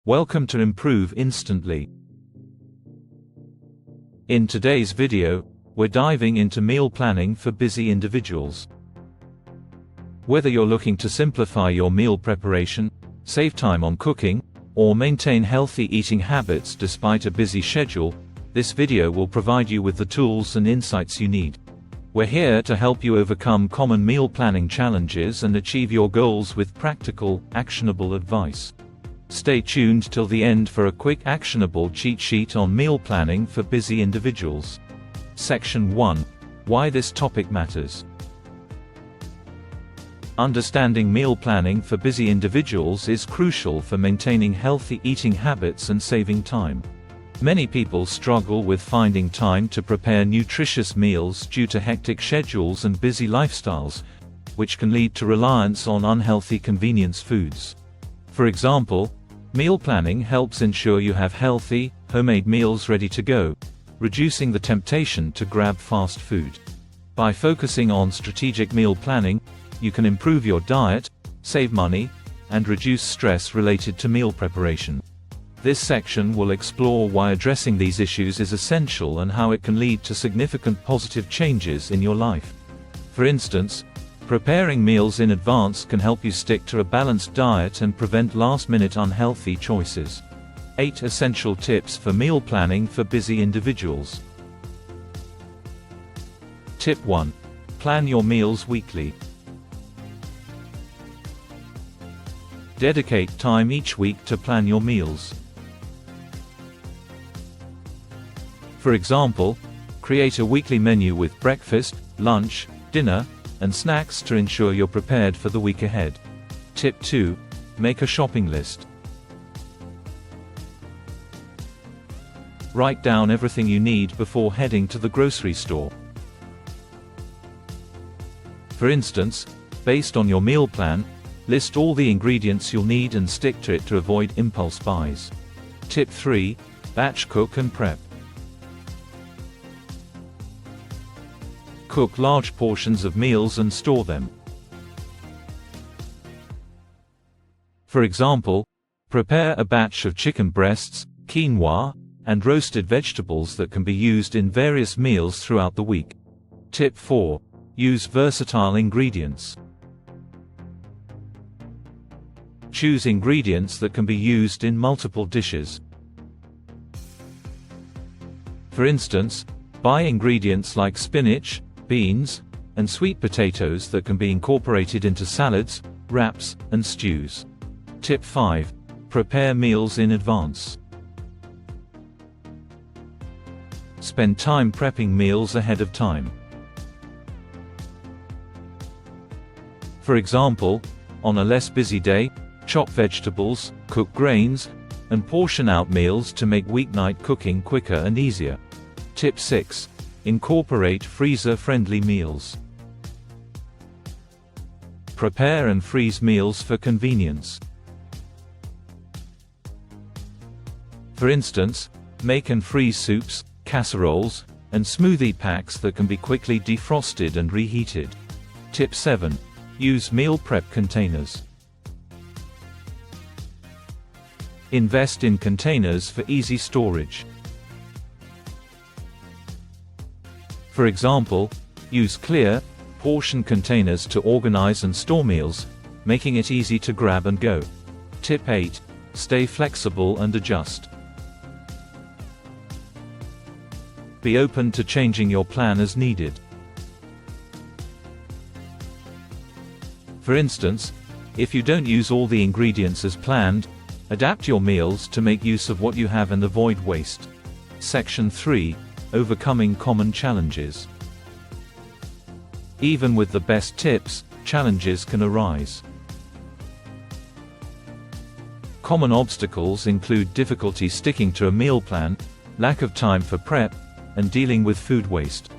Welcome to Improve Instantly. In today's video, we're diving into meal planning for busy individuals. Whether you're looking to simplify your meal preparation, save time on cooking, or maintain healthy eating habits despite a busy schedule, this video will provide you with the tools and insights you need. We're here to help you overcome common meal planning challenges and achieve your goals with practical, actionable advice. Stay tuned till the end for a quick actionable cheat sheet on meal planning for busy individuals. Section 1. Why this topic matters. Understanding meal planning for busy individuals is crucial for maintaining healthy eating habits and saving time. Many people struggle with finding time to prepare nutritious meals due to hectic schedules and busy lifestyles, which can lead to reliance on unhealthy convenience foods. For example, meal planning helps ensure you have healthy, homemade meals ready to go, reducing the temptation to grab fast food. By focusing on strategic meal planning, you can improve your diet, save money, and reduce stress related to meal preparation. This section will explore why addressing these issues is essential and how it can lead to significant positive changes in your life. For instance, preparing meals in advance can help you stick to a balanced diet and prevent last-minute unhealthy choices. 8 essential tips for meal planning for busy individuals. Tip 1. Plan your meals weekly. Dedicate time each week to plan your meals. For example, create a weekly menu with breakfast, lunch, dinner, and snacks to ensure you're prepared for the week ahead. Tip 2. Make a shopping list. Write down everything you need before heading to the grocery store. For instance, based on your meal plan, list all the ingredients you'll need and stick to it to avoid impulse buys. Tip 3. Batch cook and prep. Cook large portions of meals and store them. For example, prepare a batch of chicken breasts, quinoa, and roasted vegetables that can be used in various meals throughout the week. Tip 4. Use versatile ingredients. Choose ingredients that can be used in multiple dishes. For instance, buy ingredients like spinach, beans, and sweet potatoes that can be incorporated into salads, wraps, and stews. Tip 5. Prepare meals in advance. Spend time prepping meals ahead of time. For example, on a less busy day, chop vegetables, cook grains, and portion out meals to make weeknight cooking quicker and easier. Tip 6. Incorporate freezer-friendly meals. Prepare and freeze meals for convenience. For instance, make and freeze soups, casseroles, and smoothie packs that can be quickly defrosted and reheated. Tip 7. Use meal prep containers. Invest in containers for easy storage. For example, use clear, portion containers to organize and store meals, making it easy to grab and go. Tip 8. Stay flexible and adjust. Be open to changing your plan as needed. For instance, if you don't use all the ingredients as planned, adapt your meals to make use of what you have and avoid waste. Section 3. Overcoming common challenges. Even with the best tips, challenges can arise. Common obstacles include difficulty sticking to a meal plan, lack of time for prep, and dealing with food waste.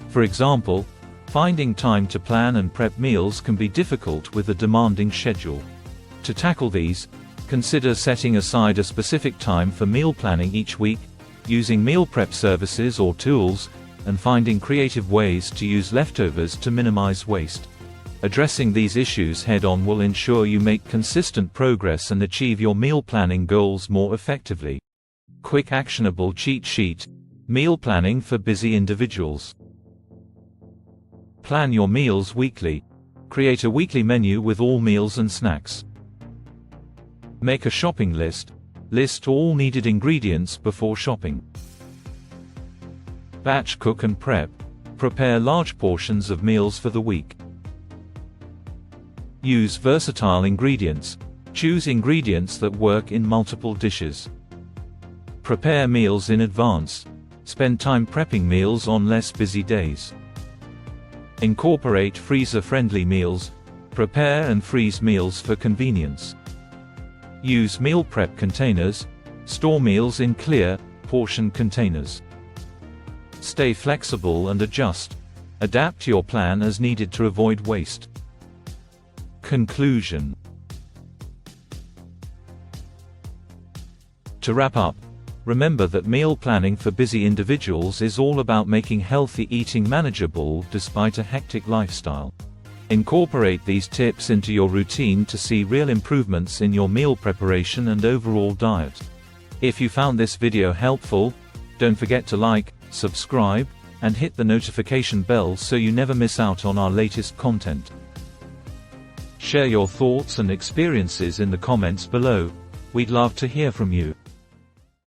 For example, finding time to plan and prep meals can be difficult with a demanding schedule. To tackle these, consider setting aside a specific time for meal planning each week, using meal prep services or tools, and finding creative ways to use leftovers to minimize waste. Addressing these issues head-on will ensure you make consistent progress and achieve your meal planning goals more effectively. Quick actionable cheat sheet. Meal planning for busy individuals. Plan your meals weekly. Create a weekly menu with all meals and snacks. Make a shopping list. List all needed ingredients before shopping. Batch cook and prep. Prepare large portions of meals for the week. Use versatile ingredients. Choose ingredients that work in multiple dishes. Prepare meals in advance. Spend time prepping meals on less busy days. Incorporate freezer-friendly meals. Prepare and freeze meals for convenience. Use meal prep containers. Store meals in clear, portion containers. Stay flexible and adjust. Adapt your plan as needed to avoid waste. Conclusion. To wrap up, remember that meal planning for busy individuals is all about making healthy eating manageable despite a hectic lifestyle. Incorporate these tips into your routine to see real improvements in your meal preparation and overall diet. If you found this video helpful, don't forget to like, subscribe, and hit the notification bell so you never miss out on our latest content. Share your thoughts and experiences in the comments below. We'd love to hear from you.